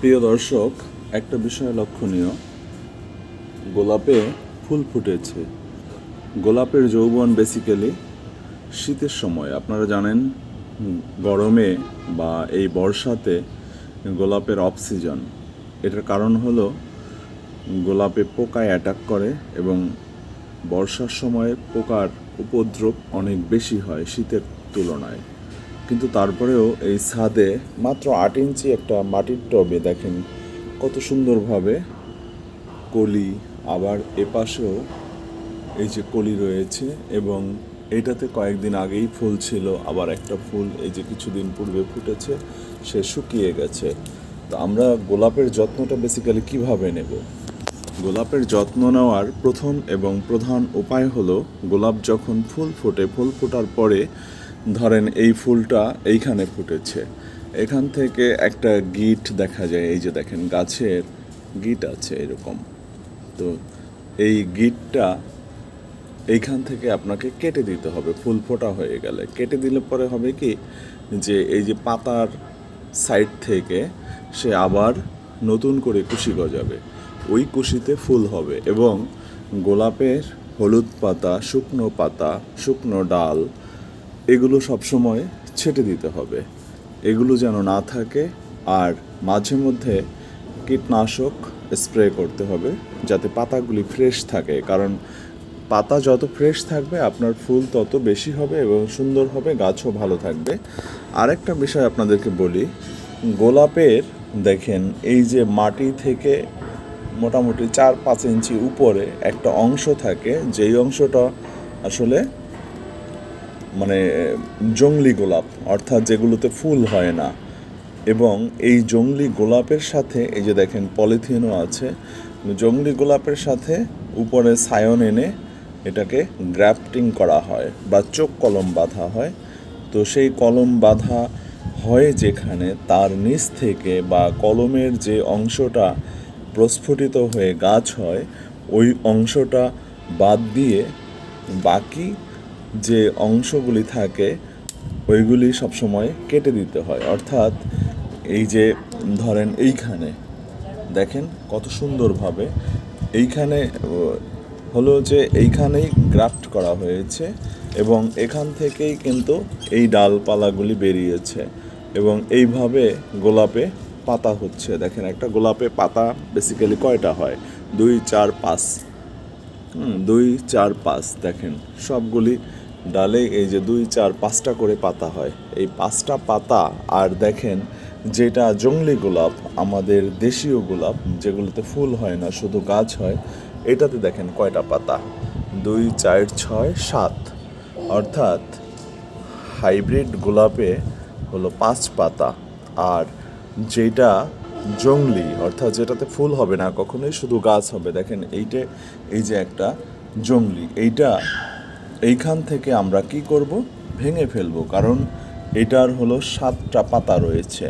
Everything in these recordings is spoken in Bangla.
প্রিয় দর্শক, একটা বিষয় লক্ষণীয়, গোলাপে ফুল ফুটেছে। গোলাপের যৌবন বেসিক্যালি শীতের সময়, আপনারা জানেন, গরমে বা এই বর্ষাতে গোলাপের অফ সিজন। এটার কারণ হলো গোলাপে পোকায় অ্যাটাক করে এবং বর্ষার সময় পোকার উপদ্রব অনেক বেশি হয় শীতের তুলনায়। কিন্তু তারপরেও এই ছাদে মাত্র 8 ইঞ্চি একটা মাটির টবে দেখেন কত সুন্দরভাবে কলি, আবার এপাশেও এই যে কলি রয়েছে এবং এটাতে কয়েকদিন আগেই ফুল ছিল, আবার একটা ফুল এই যে কিছুদিন পূর্বে ফুটেছে, সে শুকিয়ে গেছে। তো আমরা গোলাপের যত্নটা বেসিক্যালি কিভাবে নেব? গোলাপের যত্ন নেওয়ার প্রথম এবং প্রধান উপায় হলো, গোলাপ যখন ফুল ফোটে, ফুল ফোটার পরে ধরেন এই ফুলটা এইখানে ফুটেছে, এখান থেকে একটা গিট দেখা যায়, এই যে দেখেন গাছের গিট আছে এরকম। তো এই গিটটা এইখান থেকে আপনাকে কেটে দিতে হবে। ফুল ফোটা হয়ে গেলে কেটে দিলে পরে হবে কি, যে এই যে পাতার সাইড থেকে সে আবার নতুন করে কুশি গজাবে, ওই কুশিতে ফুল হবে। এবং গোলাপের হলুদ পাতা, শুকনো ডাল, এগুলো সবসময় ছেটে দিতে হবে, এগুলো যেন না থাকে। আর মাঝে মধ্যে কীটনাশক স্প্রে করতে হবে যাতে পাতাগুলি ফ্রেশ থাকে, কারণ পাতা যত ফ্রেশ থাকবে আপনার ফুল তত বেশি হবে এবং সুন্দর হবে, গাছও ভালো থাকবে। আরেকটা বিষয় আপনাদেরকে বলি, গোলাপের দেখেন এই যে মাটি থেকে মোটামুটি 4-5 ইঞ্চি উপরে একটা অংশ থাকে, যেই অংশটা আসলে মানে জংলি গোলাপ, অর্থাৎ যেগুলোতে ফুল হয় না। এবং এই জংলি গোলাপের সাথে এই যে দেখেন পলিথিনও আছে, জংলি গোলাপের সাথে উপরে সায়ন এনে এটাকে গ্রাফটিং করা হয় বা চোখ কলম বাঁধা হয়। তো সেই কলম বাঁধা হয় যেখানে, তার নিচ থেকে বা কলমের যে অংশটা প্রস্ফুটিত হয়ে গাছ হয়, ওই অংশটা বাদ দিয়ে বাকি যে অংশগুলি থাকে ওইগুলি সবসময় কেটে দিতে হয়। অর্থাৎ এই যে ধরেন এইখানে দেখেন কত সুন্দরভাবে এইখানে হলো যে এইখানেই গ্রাফট করা হয়েছে এবং এখান থেকেই কিন্তু এই ডালপালাগুলি বেরিয়েছে এবং এইভাবে গোলাপে পাতা হচ্ছে। দেখেন একটা গোলাপে পাতা বেসিক্যালি কয়টা হয়? 2, 4, 5। 2, 4, 5 দেখেন সবগুলি ডালে এই যে 2, 4, 5টা করে পাতা হয়। এই 5টা পাতা, আর দেখেন যেটা জংলি গোলাপ, আমাদের দেশীয় গোলাপ যেগুলোতে ফুল হয় না শুধু গাছ হয়, এটাতে দেখেন কয়টা পাতা? 2, 4, 6, 7। অর্থাৎ হাইব্রিড গোলাপে হলো 5 পাতা, আর যেটা জংলি অর্থাৎ যেটাতে ফুল হবে না কখনোই, শুধু গাছ হবে, দেখেন এইটা, এই যে একটা জংলি, এইখান থেকে আমরা কি করব? ভেঙে ফেলবো, কারণ এটার হলো 7টা পাতা রয়েছে।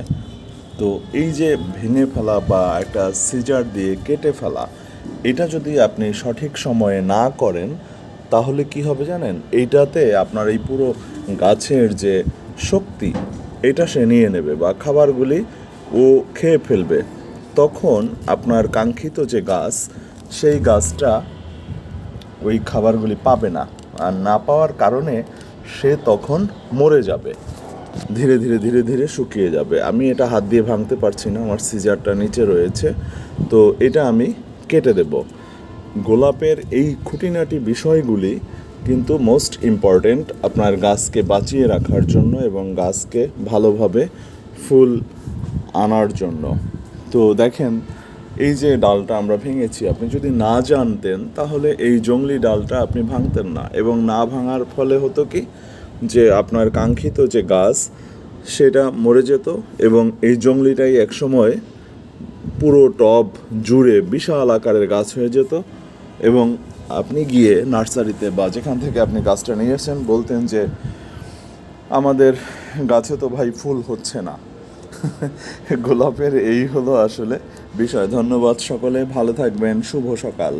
তো এই যে ভেঙে ফেলা বা একটা সিজার দিয়ে কেটে ফেলা, এটা যদি আপনি সঠিক সময়ে না করেন তাহলে কি হবে জানেন? এইটাতে আপনার এই পুরো গাছের যে শক্তি, এটা সে নিয়ে নেবে বা খাবারগুলি ও খেয়ে ফেলবে। তখন আপনার কাঙ্ক্ষিত যে গাছ, সেই গাছটা ওই খাবারগুলি পাবে না, আর না পাওয়ার কারণে সে তখন মরে যাবে, ধীরে ধীরে ধীরে ধীরে শুকিয়ে যাবে। আমি এটা হাত দিয়ে ভাঙতে পারছি না, আমার সিজারটা নিচে রয়েছে, তো এটা আমি কেটে দেব। গোলাপের এই খুঁটিনাটি বিষয়গুলি কিন্তু মোস্ট ইম্পর্ট্যান্ট আপনার গাছকে বাঁচিয়ে রাখার জন্য এবং গাছকে ভালোভাবে ফুল আনার জন্য। তো দেখেন এই যে ডালটা আমরা ভেঙেছি, আপনি যদি না জানতেন তাহলে এই জংলি ডালটা আপনি ভাঙতেন না, এবং না ভাঙার ফলে হতো কি, যে আপনার কাঙ্ক্ষিত যে গাছ সেটা মরে যেত এবং এই জংলিটাই একসময় পুরো টব জুড়ে বিশাল আকারের গাছ হয়ে যেত। এবং আপনি গিয়ে নার্সারিতে বা যেখান থেকে আপনি গাছটা নিয়েছেন বলতেন যে আমাদের গাছে তো ভাই ফুল হচ্ছে না। গোলাপের এই হলো আসলে বিষয়। ধন্যবাদ সকলে, ভালো থাকবেন, শুভ সকাল।